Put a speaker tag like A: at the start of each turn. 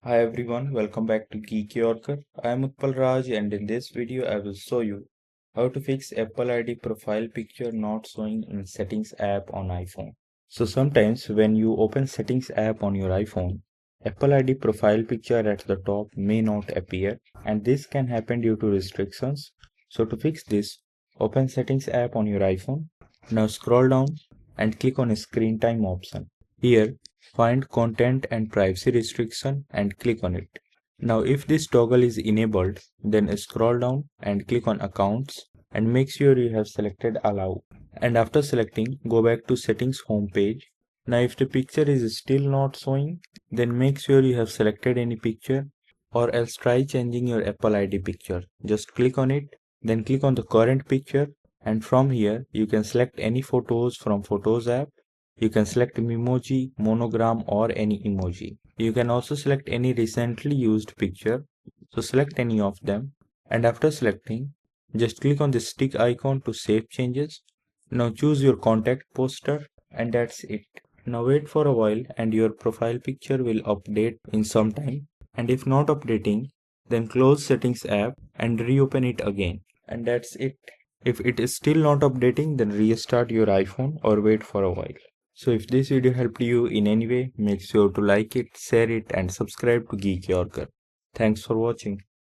A: Hi everyone, welcome back to Geek Yorker. I am Utpal Raj and in this video I will show you how to fix Apple ID profile picture not showing in Settings app on iPhone. So sometimes when you open Settings app on your iPhone, Apple ID profile picture at the top may not appear and this can happen due to restrictions. So to fix this, open Settings app on your iPhone. Now scroll down and click on Screen Time option. Here find content and privacy restriction and click on it. Now if this toggle is enabled, then scroll down and click on accounts and make sure you have selected allow. And after selecting, go back to settings home page. Now if the picture is still not showing, then make sure you have selected any picture or else try changing your Apple ID picture. Just click on it, then click on the current picture and from here you can select any photos from Photos app. You can select Memoji, Monogram or any emoji. You can also select any recently used picture. So select any of them and after selecting, just click on the stick icon to save changes. Now choose your contact poster and that's it. Now wait for a while and your profile picture will update in some time. And if not updating, then close settings app and reopen it again. And that's it. If it is still not updating, then restart your iPhone or wait for a while. So if this video helped you in any way, make sure to like it, share it and subscribe to Geek Yorker. Thanks for watching.